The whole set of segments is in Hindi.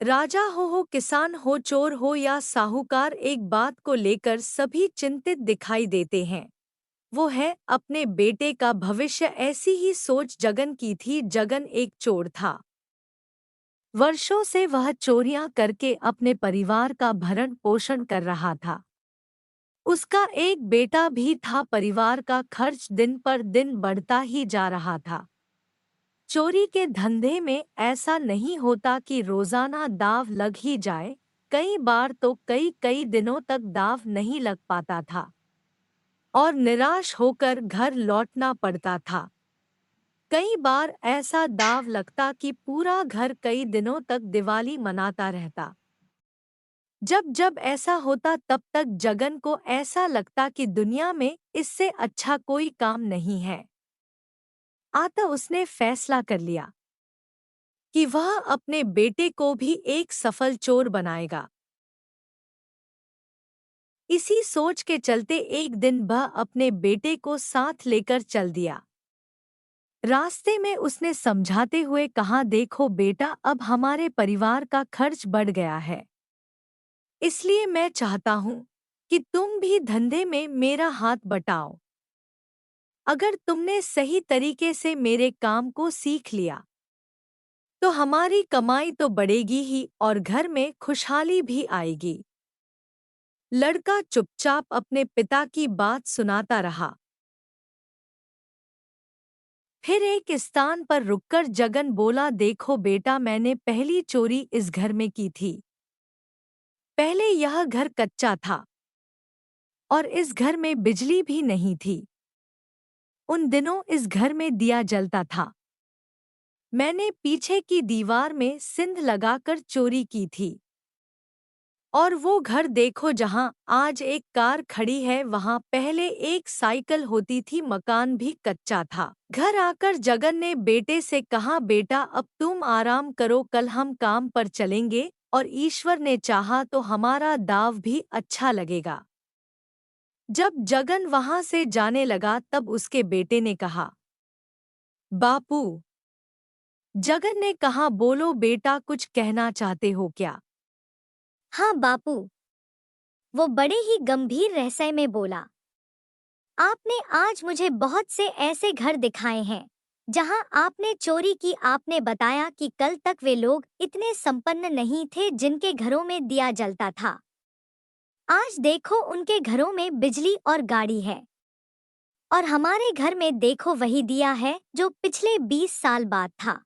राजा हो किसान हो चोर हो या साहूकार, एक बात को लेकर सभी चिंतित दिखाई देते हैं। वो है अपने बेटे का भविष्य। ऐसी ही सोच जगन की थी। जगन एक चोर था। वर्षों से वह चोरियां करके अपने परिवार का भरण पोषण कर रहा था। उसका एक बेटा भी था। परिवार का खर्च दिन पर दिन बढ़ता ही जा रहा था। चोरी के धंधे में ऐसा नहीं होता कि रोजाना दाव लग ही जाए। कई बार तो कई कई दिनों तक दाव नहीं लग पाता था और निराश होकर घर लौटना पड़ता था। कई बार ऐसा दाव लगता कि पूरा घर कई दिनों तक दिवाली मनाता रहता। जब जब ऐसा होता तब तक जगन को ऐसा लगता कि दुनिया में इससे अच्छा कोई काम नहीं है। अतः उसने फैसला कर लिया कि वह अपने बेटे को भी एक सफल चोर बनाएगा। इसी सोच के चलते एक दिन वह अपने बेटे को साथ लेकर चल दिया। रास्ते में उसने समझाते हुए कहा, देखो बेटा, अब हमारे परिवार का खर्च बढ़ गया है। इसलिए मैं चाहता हूँ कि तुम भी धंधे में मेरा हाथ बटाओ। अगर तुमने सही तरीके से मेरे काम को सीख लिया तो हमारी कमाई तो बढ़ेगी ही और घर में खुशहाली भी आएगी। लड़का चुपचाप अपने पिता की बात सुनाता रहा। फिर एक स्थान पर रुककर जगन बोला, देखो बेटा, मैंने पहली चोरी इस घर में की थी। पहले यह घर कच्चा था और इस घर में बिजली भी नहीं थी। उन दिनों इस घर में दिया जलता था। मैंने पीछे की दीवार में सिंध लगाकर चोरी की थी। और वो घर देखो जहां आज एक कार खड़ी है, वहां पहले एक साइकिल होती थी। मकान भी कच्चा था। घर आकर जगन ने बेटे से कहा, बेटा अब तुम आराम करो, कल हम काम पर चलेंगे और ईश्वर ने चाहा तो हमारा दाव भी अच्छा लगेगा। जब जगन वहां से जाने लगा तब उसके बेटे ने कहा, बापू। जगन ने कहा, बोलो बेटा, कुछ कहना चाहते हो क्या? हाँ बापू, वो बड़े ही गंभीर रहस्य में बोला। आपने आज मुझे बहुत से ऐसे घर दिखाए हैं जहां आपने चोरी की। आपने बताया कि कल तक वे लोग इतने संपन्न नहीं थे जिनके घरों में दिया जलता था। आज देखो उनके घरों में बिजली और गाड़ी है, और हमारे घर में देखो वही दिया है जो पिछले 20 साल बाद था।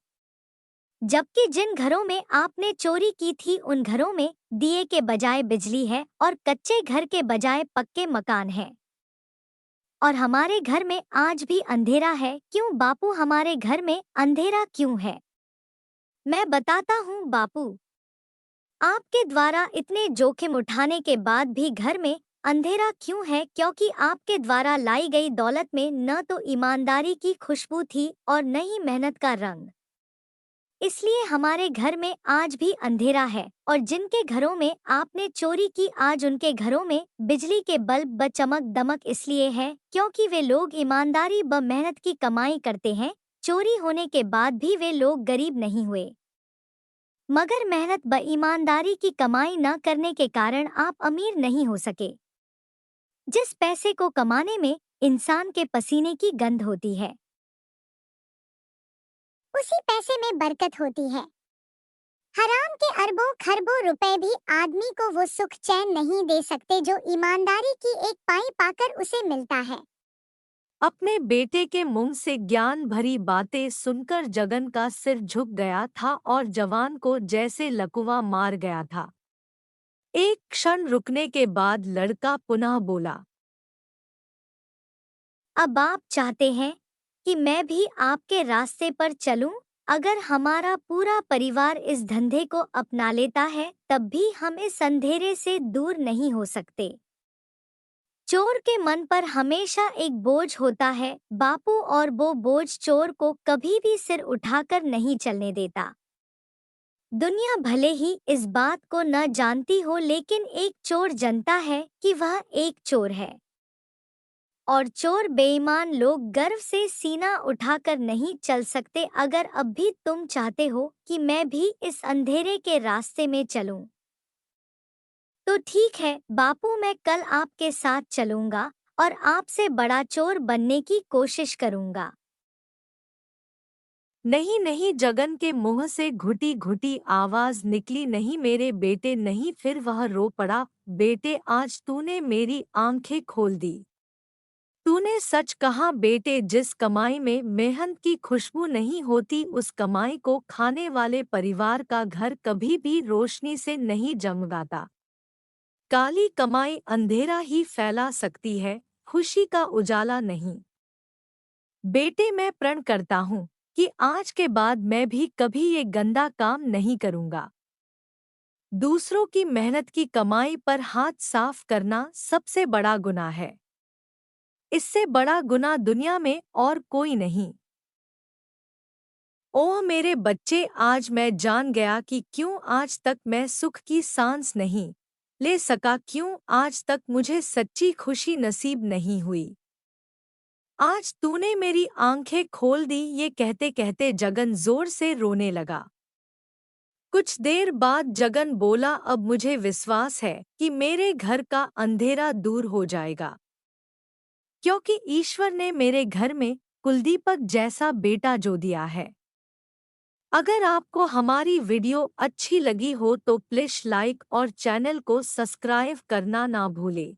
जबकि जिन घरों में आपने चोरी की थी उन घरों में दिए के बजाय बिजली है और कच्चे घर के बजाय पक्के मकान हैं। और हमारे घर में आज भी अंधेरा है। क्यों बापू, हमारे घर में अंधेरा क्यों है? मैं बताता हूँ बापू। आपके द्वारा इतने जोखिम उठाने के बाद भी घर में अंधेरा क्यों है? क्योंकि आपके द्वारा लाई गई दौलत में न तो ईमानदारी की खुशबू थी और न ही मेहनत का रंग। इसलिए हमारे घर में आज भी अंधेरा है। और जिनके घरों में आपने चोरी की आज उनके घरों में बिजली के बल्ब ब चमक दमक इसलिए है क्योंकि वे लोग ईमानदारी ब मेहनत की कमाई करते हैं। चोरी होने के बाद भी वे लोग गरीब नहीं हुए, मगर मेहनत ब ईमानदारी की कमाई न करने के कारण आप अमीर नहीं हो सके। जिस पैसे को कमाने में इंसान के पसीने की गंध होती है, उसी पैसे में बरकत होती है। हराम के अरबों खरबों रुपए भी आदमी को वो सुख चैन नहीं दे सकते जो ईमानदारी की एक पाई पाकर उसे मिलता है। अपने बेटे के मुंह से ज्ञान भरी बातें सुनकर जगन का सिर झुक गया था और जवान को जैसे लकवा मार गया था। एक क्षण रुकने के बाद लड़का पुनः बोला, अब आप चाहते हैं कि मैं भी आपके रास्ते पर चलूं? अगर हमारा पूरा परिवार इस धंधे को अपना लेता है तब भी हम इस अंधेरे से दूर नहीं हो सकते। चोर के मन पर हमेशा एक बोझ होता है बापू, और वो बोझ चोर को कभी भी सिर उठाकर नहीं चलने देता। दुनिया भले ही इस बात को न जानती हो, लेकिन एक चोर जानता है कि वह एक चोर है। और चोर बेईमान लोग गर्व से सीना उठाकर नहीं चल सकते। अगर अब भी तुम चाहते हो कि मैं भी इस अंधेरे के रास्ते में चलूं, तो ठीक है बापू, मैं कल आपके साथ चलूंगा और आपसे बड़ा चोर बनने की कोशिश करूंगा। नहीं नहीं, जगन के मुंह से घुटी घुटी आवाज निकली, नहीं मेरे बेटे नहीं। फिर वह रो पड़ा, बेटे आज तूने मेरी आंखें खोल दी। तूने सच कहा बेटे, जिस कमाई में मेहनत की खुशबू नहीं होती उस कमाई को खाने वाले परिवार का घर कभी भी रोशनी से नहीं जमगाता। काली कमाई अंधेरा ही फैला सकती है, खुशी का उजाला नहीं। बेटे मैं प्रण करता हूँ कि आज के बाद मैं भी कभी ये गंदा काम नहीं करूँगा। दूसरों की मेहनत की कमाई पर हाथ साफ करना सबसे बड़ा गुनाह है। इससे बड़ा गुनाह दुनिया में और कोई नहीं। ओह मेरे बच्चे, आज मैं जान गया कि क्यों आज तक मैं सुख की सांस नहीं ले सका, क्यों आज तक मुझे सच्ची खुशी नसीब नहीं हुई। आज तूने मेरी आंखें खोल दी। ये कहते कहते जगन जोर से रोने लगा। कुछ देर बाद जगन बोला, अब मुझे विश्वास है कि मेरे घर का अंधेरा दूर हो जाएगा, क्योंकि ईश्वर ने मेरे घर में कुलदीपक जैसा बेटा जो दिया है। अगर आपको हमारी वीडियो अच्छी लगी हो तो प्लीज लाइक और चैनल को सब्सक्राइब करना ना भूलें।